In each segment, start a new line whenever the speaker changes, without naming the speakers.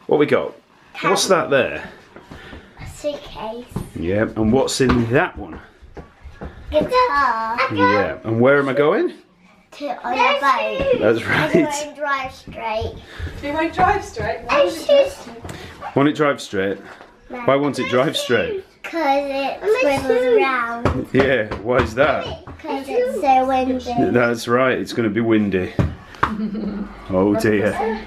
What we got? What's that there?
A suitcase.
Yeah, and what's in that one?
Guitar.
Yeah, and where am I going?
To on a boat.
That's
And you
right.
won't drive straight.
You won't drive straight? Why would you drive straight?
Won't it drive straight? Why won't it drive straight?
Because it swivels around.
Yeah, why is that?
Because it's so windy.
That's right, it's going to be windy. Oh dear.
Yeah.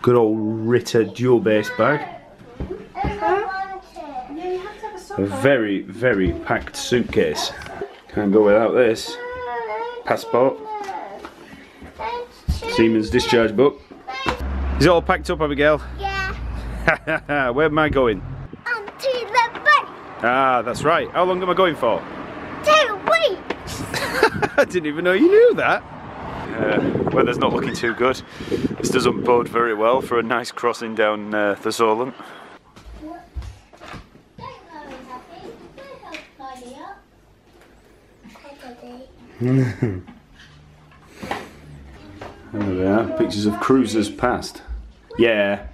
Good old Ritter dual bass bag. A very, very packed suitcase. Can't go without this. Passport. Siemens discharge book. Is it all packed up, Abigail?
Yeah.
Where am I going?
Onto the boat.
Ah, that's right. How long am I going for?
2 weeks.
I didn't even know you knew that. Weather's not looking too good. This doesn't bode very well for a nice crossing down the Solent. There we are, pictures of cruisers past. Yeah.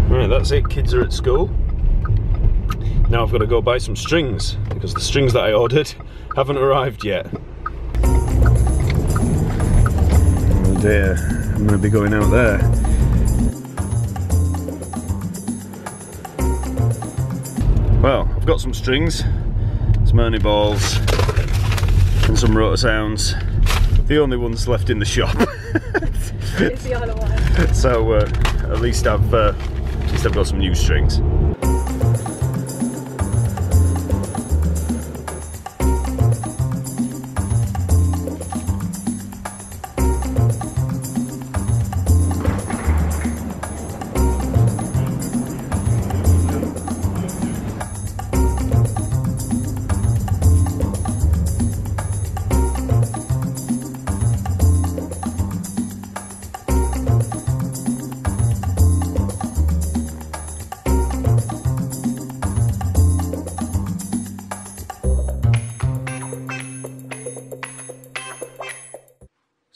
Right, that's it, kids are at school. Now I've got to go buy some strings, because the strings that I ordered haven't arrived yet. Oh dear, I'm going to be going out there. Well, I've got some strings, some Ernie balls, and some rotor sounds. The only ones left in the shop.
It's the other one.
So at least I've got some new strings.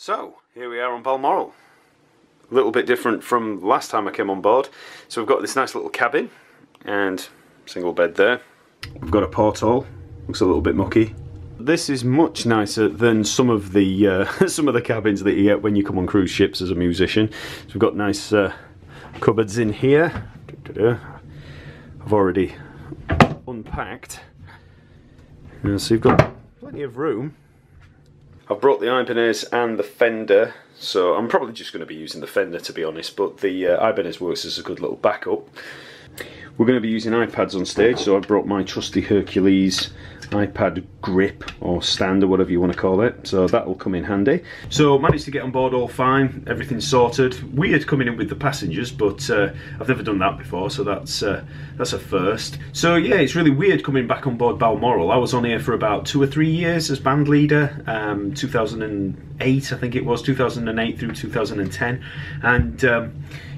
So, here we are on Balmoral. A little bit different from last time I came on board. So we've got this nice little cabin and single bed there. We've got a porthole, looks a little bit mucky. This is much nicer than some of the some of the cabins that you get when you come on cruise ships as a musician. So we've got nice cupboards in here. I've already unpacked. So you've got plenty of room. I've brought the Ibanez and the Fender, so I'm probably just going to be using the Fender to be honest, but the Ibanez works as a good little backup. We're going to be using iPads on stage, so I brought my trusty Hercules iPad grip or stand or whatever you want to call it, so that'll come in handy. So managed to get on board all fine, everything's sorted. Weird coming in with the passengers, but I've never done that before, so that's a first. So yeah, it's really weird coming back on board Balmoral. I was on here for about 2 or 3 years as band leader, 2008 I think it was, 2008 through 2010, and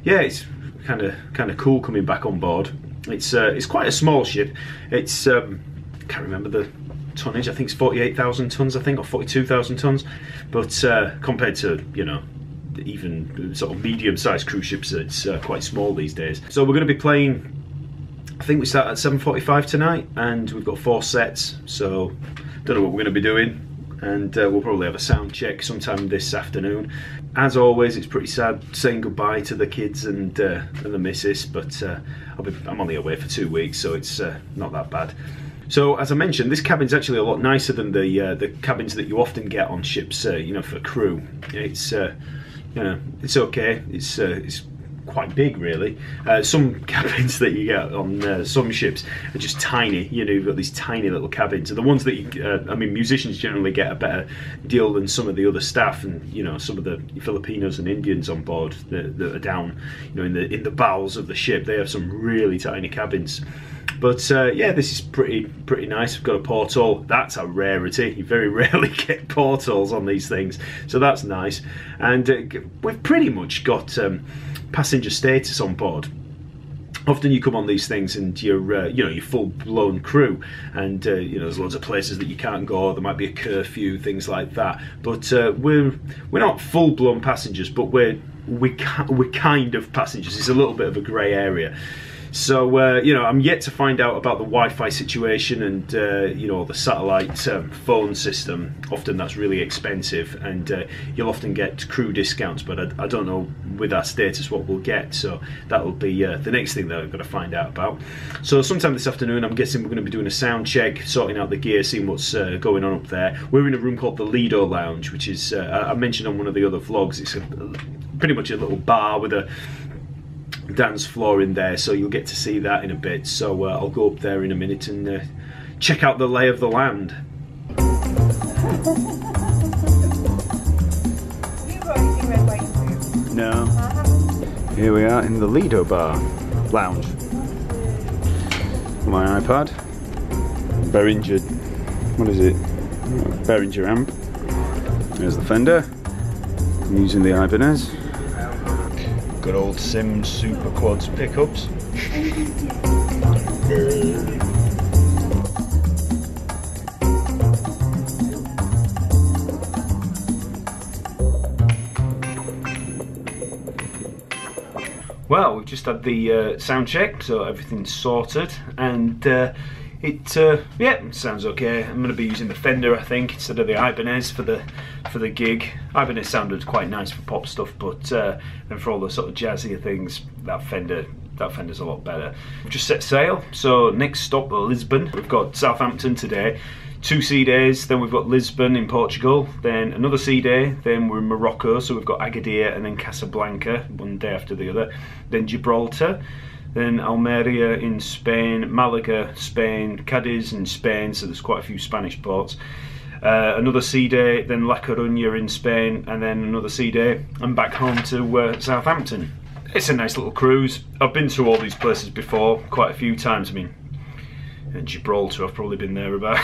yeah, it's kind of cool coming back on board. It's quite a small ship. It's I can't remember the tonnage. I think it's 48,000 tons, I think, or 42,000 tons. But compared to, you know, even sort of medium-sized cruise ships, it's quite small these days. So we're going to be playing. I think we start at 7:45 tonight, and we've got 4 sets. So don't know what we're going to be doing. And we'll probably have a sound check sometime this afternoon. As always, it's pretty sad saying goodbye to the kids and the missus, but I'm only away for 2 weeks, so it's not that bad. So, as I mentioned, this cabin's actually a lot nicer than the cabins that you often get on ships, you know, for crew. It's you know, it's okay. It's quite big, really. Some cabins that you get on some ships are just tiny. You know, you've got these tiny little cabins, and the ones that you, I mean, musicians generally get a better deal than some of the other staff, and you know, some of the Filipinos and Indians on board that are down, you know, in the bowels of the ship. They have some really tiny cabins. But yeah, this is pretty nice. We've got a porthole. That's a rarity. You very rarely get portholes on these things, so that's nice. And we've pretty much got passenger status on board. Often you come on these things and you're, you know, you're full-blown crew, and you know, there's loads of places that you can't go. There might be a curfew, things like that. But we're not full-blown passengers, but we're kind of passengers. It's a little bit of a grey area. So you know, I'm yet to find out about the Wi-Fi situation and you know, the satellite phone system. Often that's really expensive, and you'll often get crew discounts, but I don't know with our status what we'll get. So that'll be the next thing that I've got to find out about. So sometime this afternoon, I'm guessing we're going to be doing a sound check, sorting out the gear, seeing what's going on up there. We're in a room called the Lido Lounge, which is I mentioned on one of the other vlogs. It's pretty much a little bar with a dance floor in there, so you'll get to see that in a bit. So I'll go up there in a minute and check out the lay of the land. No. Here we are in the Lido Bar Lounge. My iPad. Behringer, what is it? Behringer amp. There's the Fender. I'm using the Ibanez. Good old Sims Super Quads pickups. Well, we've just had the sound check, so everything's sorted, and yeah, sounds okay. I'm going to be using the Fender, I think, instead of the Ibanez for the gig. Ibanez sounded quite nice for pop stuff, but then for all the sort of jazzier things, that Fender's a lot better. We've just set sail, so next stop Lisbon. We've got Southampton today, 2 sea days, then we've got Lisbon in Portugal, then another sea day, then we're in Morocco, so we've got Agadir and then Casablanca, one day after the other, then Gibraltar, then Almeria in Spain, Malaga, Spain, Cadiz in Spain, so there's quite a few Spanish ports. Another sea day, then La Coruña in Spain, and then another sea day, and back home to Southampton. It's a nice little cruise. I've been to all these places before, quite a few times. I mean, in Gibraltar, I've probably been there about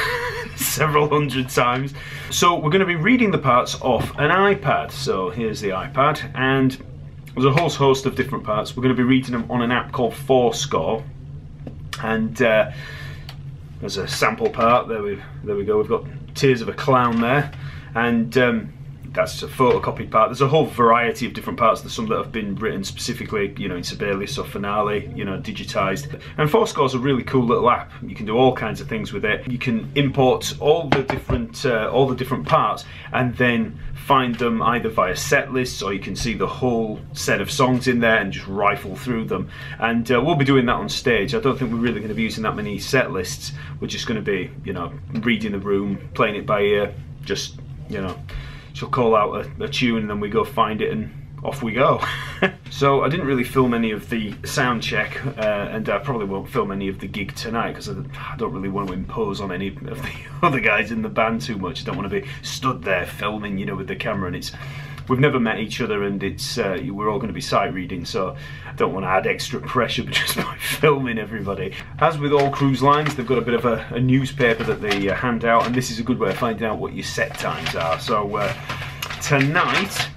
several hundred times. So we're going to be reading the parts off an iPad. So here's the iPad, and there's a whole host of different parts. We're going to be reading them on an app called Fourscore, and there's a sample part. There we go. We've got Tears of a Clown there, and that's a photocopied part. There's a whole variety of different parts. There's some that have been written specifically, you know, in Sibelius or Finale, you know, digitized. And Fourscore's a really cool little app. You can do all kinds of things with it. You can import all the different parts and then find them either via set lists, or you can see the whole set of songs in there and just rifle through them. And we'll be doing that on stage. I don't think we're really going to be using that many set lists. We're just going to be, you know, reading the room, playing it by ear, just, you know, she'll call out a tune and then we go find it and off we go. So I didn't really film any of the sound check, and I probably won't film any of the gig tonight because I don't really want to impose on any of the other guys in the band too much. I don't want to be stood there filming, you know, with the camera, and we've never met each other, and we're all going to be sight reading, so I don't want to add extra pressure just by filming everybody. As with all cruise lines, they've got a bit of a newspaper that they hand out, and this is a good way of finding out what your set times are. So tonight,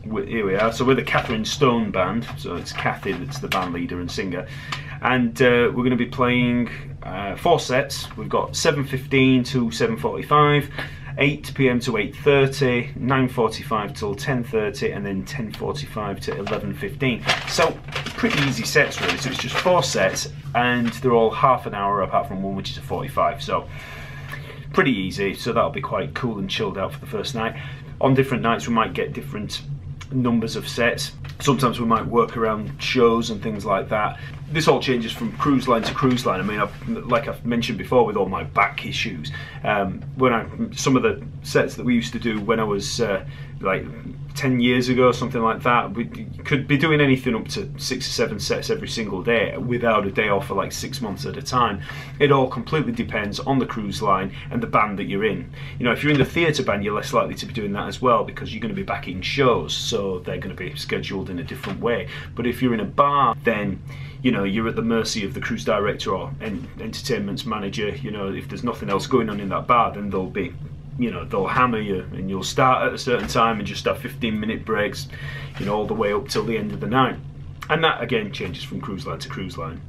here we are. So we're the Catherine Stone band, so it's Kathy that's the band leader and singer, and we're going to be playing 4 sets. We've got 7:15 to 7:45. 8 PM to 8:30, 9:45 till 10:30, and then 10:45 to 11:15. So pretty easy sets really. So it's just 4 sets, and they're all half an hour apart from one which is a 45. So pretty easy. So that'll be quite cool and chilled out for the first night. On different nights we might get different numbers of sets. Sometimes we might work around shows and things like that. This all changes from cruise line to cruise line. I mean, like I've mentioned before with all my back issues, some of the sets that we used to do when I was like 10 years ago, something like that, we could be doing anything up to 6 or 7 sets every single day without a day off for like 6 months at a time. It all completely depends on the cruise line and the band that you're in. You know, if you're in the theatre band, you're less likely to be doing that as well because you're going to be backing shows, so they're going to be scheduled in a different way. But if you're in a bar, then you know, you're at the mercy of the cruise director or entertainment manager. You know, if there's nothing else going on in that bar, then they'll be, you know, they'll hammer you and you'll start at a certain time and just have 15-minute breaks, you know, all the way up till the end of the night. And that again changes from cruise line to cruise line.